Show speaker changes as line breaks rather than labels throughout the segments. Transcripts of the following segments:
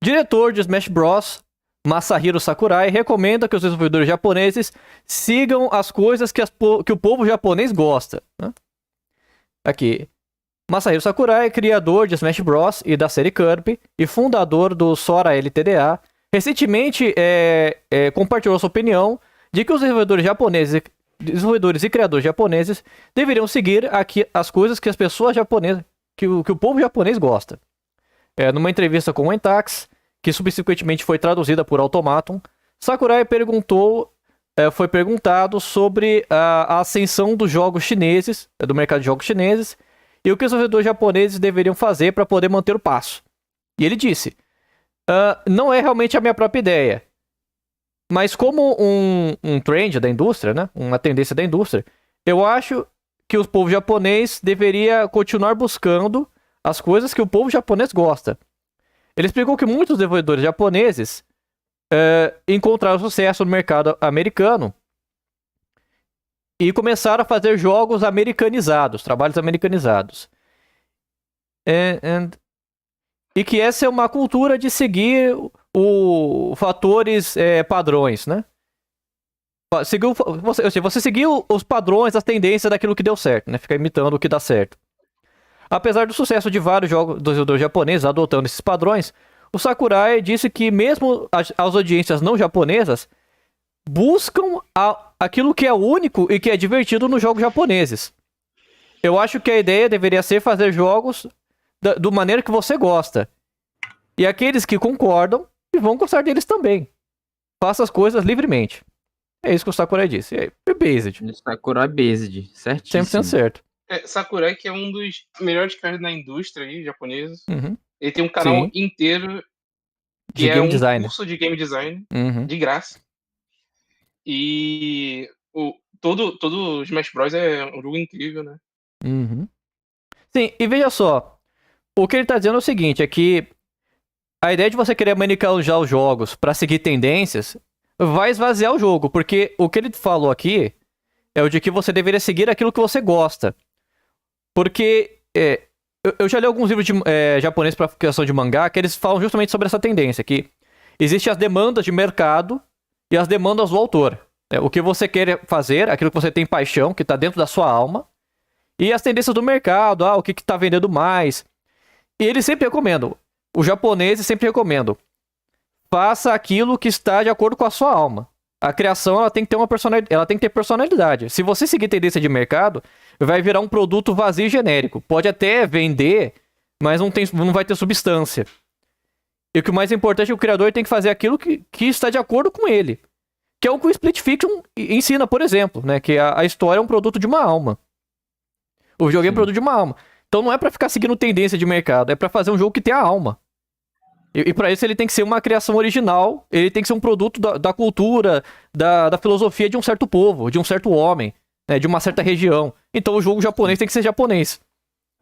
Diretor de Smash Bros. Masahiro Sakurai recomenda que os desenvolvedores japoneses sigam as coisas que o povo japonês gosta. Né? Aqui. Masahiro Sakurai, criador de Smash Bros. E da série Kirby e fundador do Sora LTDA, recentemente compartilhou sua opinião de que os desenvolvedores e criadores japoneses deveriam seguir aqui as coisas que as pessoas japonesas, que o povo japonês gosta. Numa entrevista com o Entax, que subsequentemente foi traduzida por Automaton, Sakurai foi perguntado sobre a ascensão dos jogos chineses, do mercado de jogos chineses, e o que os desenvolvedores japoneses deveriam fazer para poder manter o passo. E ele disse: não é realmente a minha própria ideia, mas como um trend da indústria, né, uma tendência da indústria, eu acho que o povo japonês deveria continuar buscando as coisas que o povo japonês gosta. Ele explicou que muitos desenvolvedores japoneses encontraram sucesso no mercado americano e começaram a fazer jogos americanizados, trabalhos americanizados. E que essa é uma cultura de seguir fatores padrões, né? Você seguiu os padrões, as tendências daquilo que deu certo, né? Ficar imitando o que dá certo. Apesar do sucesso de vários jogos dos desenvolvedores japoneses adotando esses padrões, o Sakurai disse que mesmo as audiências não japonesas buscam aquilo que é único e que é divertido nos jogos japoneses. Eu acho que a ideia deveria ser fazer jogos do maneira que você gosta. E aqueles que concordam vão gostar deles também. Faça as coisas livremente. É isso que o Sakurai disse. É based.
Sakurai based,
100%
certíssimo.
certo.
Sakurai, que é um dos melhores caras da indústria aí, japonesa.
Uhum.
Ele tem um canal
Sim.
inteiro que
De
é
game
um
design.
curso de game design,
Uhum.
de graça. E todo o Smash Bros. É um jogo incrível, né?
Uhum. Sim, e veja só. O que ele tá dizendo é o seguinte, é que a ideia de você querer manipular os jogos pra seguir tendências vai esvaziar o jogo, porque o que ele falou aqui é o de que você deveria seguir aquilo que você gosta. Porque eu já li alguns livros japoneses para criação de mangá que eles falam justamente sobre essa tendência, que existem as demandas de mercado e as demandas do autor. O que você quer fazer, aquilo que você tem paixão, que está dentro da sua alma, e as tendências do mercado, o que está vendendo mais. E eles sempre recomendam, os japoneses sempre recomendam, faça aquilo que está de acordo com a sua alma. A criação ela tem que ter ela tem que ter personalidade. Se você seguir tendência de mercado, vai virar um produto vazio e genérico. Pode até vender, mas não vai ter substância. E o que mais importante é que o criador tem que fazer aquilo que está de acordo com ele. Que é o que o Split Fiction ensina, por exemplo, né? Que a história é um produto de uma alma. O videogame é um produto de uma alma. Então não é pra ficar seguindo tendência de mercado, é pra fazer um jogo que tenha alma. E pra isso ele tem que ser uma criação original, ele tem que ser um produto da cultura, da filosofia de um certo povo, de um certo homem, né, de uma certa região. Então o jogo japonês tem que ser japonês.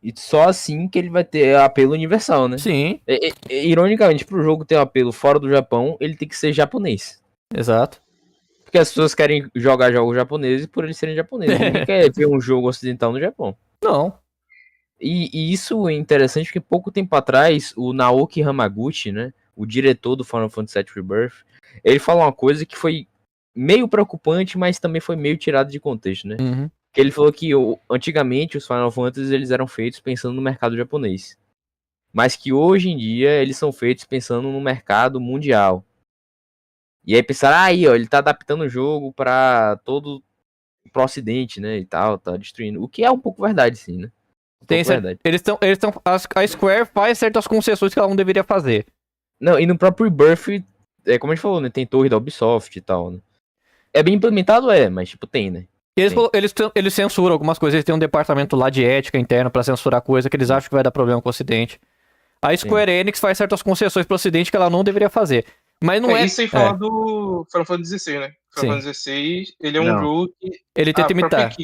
E só assim que ele vai ter apelo universal, né?
Sim.
Ironicamente, pro jogo ter um apelo fora do Japão, ele tem que ser japonês.
Exato.
Porque as pessoas querem jogar jogos japoneses por eles serem japoneses. Ninguém quer ver um jogo ocidental no Japão.
Não.
E isso é interessante porque pouco tempo atrás, o Naoki Hamaguchi, né, o diretor do Final Fantasy VII Rebirth, ele falou uma coisa que foi meio preocupante, mas também foi meio tirado de contexto, né?
Uhum.
Que ele falou que antigamente os Final Fantasy eles eram feitos pensando no mercado japonês, mas que hoje em dia eles são feitos pensando no mercado mundial. E aí pensaram, aí ó, ele tá adaptando o jogo para todo pro ocidente, né, e tal, tá destruindo. O que é um pouco verdade, sim, né? Verdade.
A Square faz certas concessões que ela não deveria fazer.
Não, e no próprio Rebirth, como a gente falou, né? Tem torre da Ubisoft e tal, né? É bem implementado, mas tipo, tem, né?
Eles censuram algumas coisas, eles têm um departamento lá de ética interno pra censurar coisa que eles acham que vai dar problema com o Ocidente. A Square Enix faz certas concessões pro Ocidente que ela não deveria fazer. Mas não é.
Isso sem falar do Final Fantasy XVI, né? Final Fantasy XVI, ele é um jogo que
ele tenta imitar.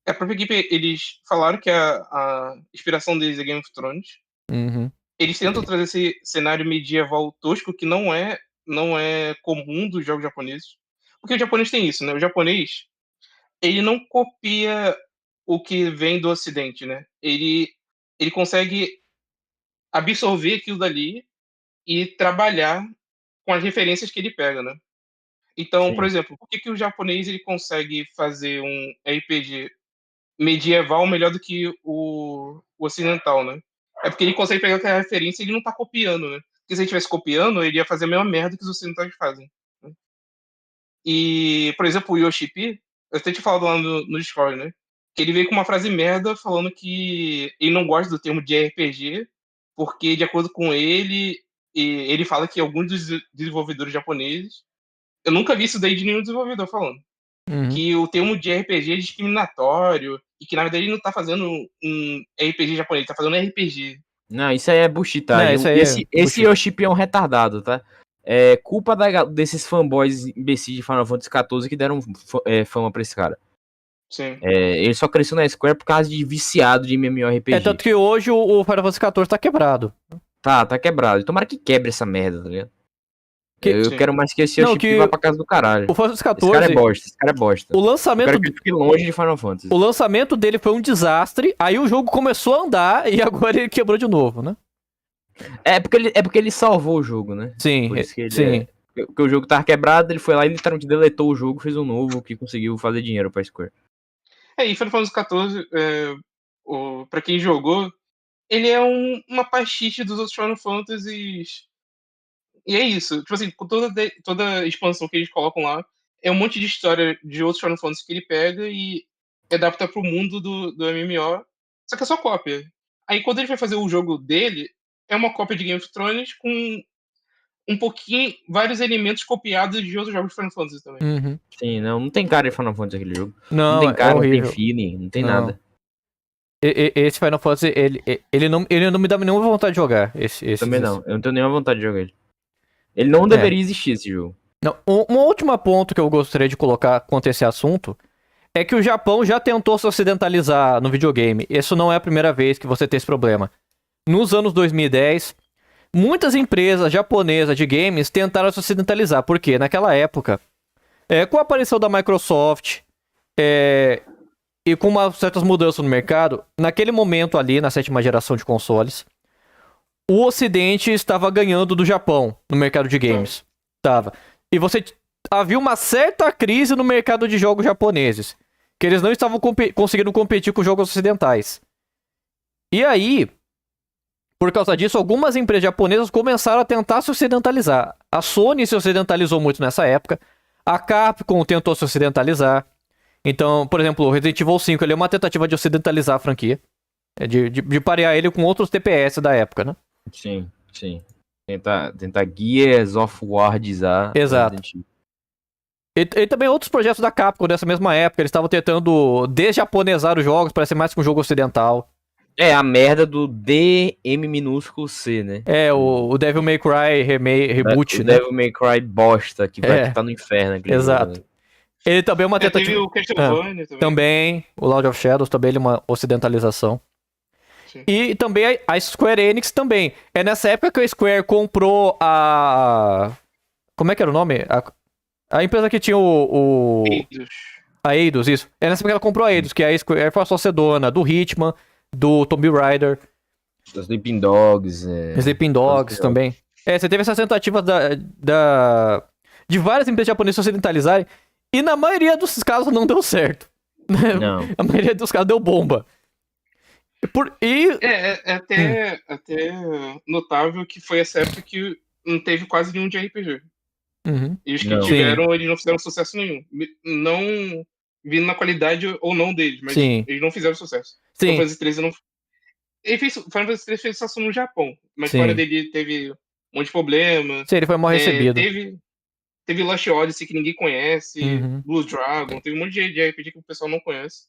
A própria equipe, eles falaram que a inspiração deles é Game of Thrones.
Uhum.
Eles tentam trazer esse cenário medieval tosco que não é comum dos jogos japoneses. Porque o japonês tem isso, né? O japonês, ele não copia o que vem do ocidente, né? Ele consegue absorver aquilo dali e trabalhar com as referências que ele pega, né? Então, por
Sim.
exemplo, por que, que o japonês ele consegue fazer um RPG medieval melhor do que o ocidental, né? É porque ele consegue pegar aquela referência e ele não tá copiando, né? Porque se ele estivesse copiando, ele ia fazer a mesma merda que os ocidentais fazem. Né? E, por exemplo, o Yoshi P, eu até tinha falado lá no Discord, né? Que ele veio com uma frase merda falando que ele não gosta do termo de RPG, porque, de acordo com ele, ele fala que alguns dos desenvolvedores japoneses. Eu nunca vi isso daí de nenhum desenvolvedor falando.
Uhum.
Que o termo de RPG é discriminatório e que, na verdade, ele não tá fazendo um RPG japonês, ele tá fazendo um RPG.
Não, isso aí é
Não,
buchitagem.
isso aí é
Esse
bullshit.
Yoshi é um retardado, tá? É culpa desses fanboys imbecis de Final Fantasy XIV que deram fama pra esse cara.
Sim.
Ele só cresceu na Square por causa de viciado de MMORPG.
É tanto que hoje o Final Fantasy XIV tá quebrado.
Tá quebrado. Tomara que quebre essa merda, tá ligado? Eu
Sim.
quero mais que esse
Não,
Yoshi
que
vá pra casa do caralho.
O Final Fantasy
Esse cara é
XIV,
bosta, esse cara é bosta.
o
Eu
lançamento,
quero que ele fique longe de Final Fantasy.
o lançamento dele foi um desastre, aí o jogo começou a andar e agora ele quebrou de novo, né?
É porque ele salvou o jogo, né?
Sim,
Por isso que ele
sim.
Porque o jogo tava quebrado, ele foi lá e literalmente deletou o jogo, fez um novo que conseguiu fazer dinheiro pra Square.
E Final Fantasy XIV, pra quem jogou, ele é uma pastiche dos outros Final Fantasies. E é isso. Tipo assim, com toda a expansão que eles colocam lá, é um monte de história de outros Final Fantasy que ele pega e adapta pro mundo do MMO. Só que é só cópia. Aí quando ele vai fazer o jogo dele, é uma cópia de Game of Thrones com um pouquinho, vários elementos copiados de outros jogos de Final Fantasy também.
Uhum.
Sim, não tem cara de Final Fantasy aquele jogo.
Não,
tem
é
cara, não tem
horrível.
feeling, não tem
Não.
nada.
Esse Final Fantasy, ele não me dá nenhuma vontade de jogar.
Também não, eu não tenho nenhuma vontade de jogar ele. Ele não deveria existir esse jogo.
Não, um último ponto que eu gostaria de colocar quanto a esse assunto é que o Japão já tentou se ocidentalizar no videogame. Isso não é a primeira vez que você tem esse problema. Nos anos 2010, muitas empresas japonesas de games tentaram se ocidentalizar. Por quê? Naquela época, com a aparição da Microsoft e com certas mudanças no mercado, naquele momento ali, na 7ª geração de consoles, o Ocidente estava ganhando do Japão no mercado de games. Tava. E havia uma certa crise no mercado de jogos japoneses. Que eles não estavam conseguindo competir com os jogos ocidentais. E aí, por causa disso, algumas empresas japonesas começaram a tentar se ocidentalizar. A Sony se ocidentalizou muito nessa época. A Capcom tentou se ocidentalizar. Então, por exemplo, o Resident Evil 5 ele é uma tentativa de ocidentalizar a franquia. De parear ele com outros TPS da época, né?
Sim. Tentar Gears of War-izar.
Exato. E também outros projetos da Capcom dessa mesma época, eles estavam tentando desjaponesar os jogos para ser mais que um jogo ocidental.
É a merda do DM minúsculo C, né?
O Devil May Cry Reboot,
o
né?
Devil May Cry bosta, que vai estar no inferno.
Exato.
Jogo, né?
Ele também é uma tentativa...
Teve o Castlevania também.
Também, o Lord of Shadows também ele é uma ocidentalização.
Sim.
E também a Square Enix também. É nessa época que a Square comprou a... Como é que era o nome? A empresa que tinha a Eidos, isso. É nessa época que ela comprou a Eidos, que a Square passou a ser dona do Hitman, do Tomb Raider.
Dos Sleeping Dogs.
Sleeping Dogs também. Você teve essas tentativas de várias empresas japonesas se ocidentalizarem. E na maioria dos casos não deu certo.
Não.
A maioria dos casos deu bomba.
Até notável que foi essa época que não teve quase nenhum de RPG.
Uhum.
E os que tiveram, eles não fizeram sucesso nenhum. Não vindo na qualidade ou não deles, mas eles não fizeram sucesso.
Sim.
Final Fantasy 13 não... Final Fantasy 13 fez sucesso no Japão, mas
Sim.
fora dele teve um monte de problema.
Sim, ele foi mal recebido.
Teve Lost Odyssey que ninguém conhece, Blue Dragon, teve um monte de RPG que o pessoal não conhece.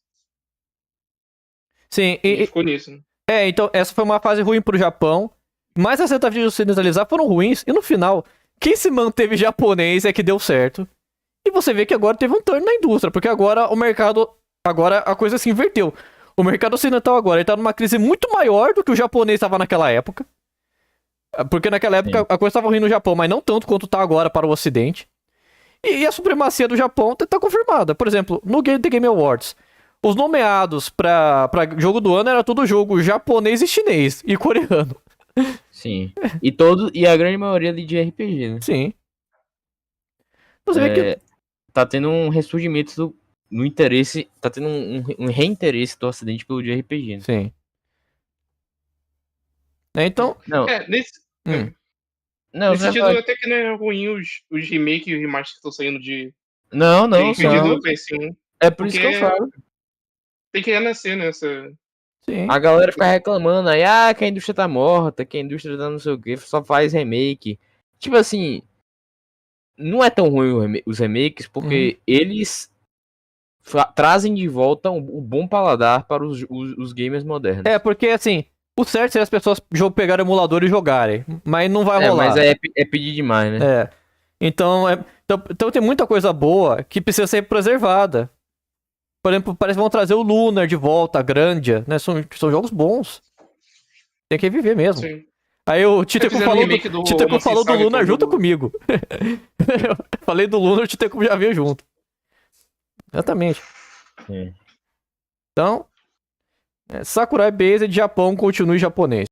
Sim,
e ficou nisso, né?
Então essa foi uma fase ruim pro Japão, mas as tentativas de ocidentalizar foram ruins, e no final, quem se manteve japonês é que deu certo. E você vê que agora teve um turn na indústria, porque agora o mercado, agora a coisa se inverteu. O mercado ocidental agora ele tá numa crise muito maior do que o japonês estava naquela época. Porque naquela época a coisa estava ruim no Japão, mas não tanto quanto tá agora para o Ocidente. E a supremacia do Japão tá confirmada. Por exemplo, no The Game Awards, os nomeados pra jogo do ano era tudo jogo japonês e chinês e coreano.
Sim. E a grande maioria ali de RPG, né?
Sim. Você vê que.
Tá tendo um ressurgimento no interesse, tá tendo um reinteresse do Ocidente pelo de RPG, né?
Sim. Então.
Não,
Nesse,
Hum,
não,
nesse
você vai
sentido,
falar...
até que não é ruim os remakes e os remasters que estão saindo de
Não,
RPG
são.
do PS1.
É por isso
Porque
que eu falo.
tem que renascer nessa.
sim.
A galera fica reclamando aí, que a indústria tá morta, que a indústria tá não sei o que, só faz remake. Tipo assim, não é tão ruim os remakes, porque eles trazem de volta o bom paladar para os gamers modernos.
É, porque assim, o certo seria as pessoas pegarem o emulador e jogarem. Mas não vai rolar.
Mas é pedir demais, né?
É. Então tem muita coisa boa que precisa ser preservada. Por exemplo, parece que vão trazer o Lunar de volta, a Grandia, né? São jogos bons. Tem que reviver mesmo.
Sim.
Aí o Titeco
fizeram
falou,
remake do
Titeco
Homem
falou do
Saga, que é
Lunar
um
junto
jogo-
comigo. Eu falei do Lunar, o Titeco já veio junto. Exatamente.
É.
Então, Sakurai Based Japão continue japonês.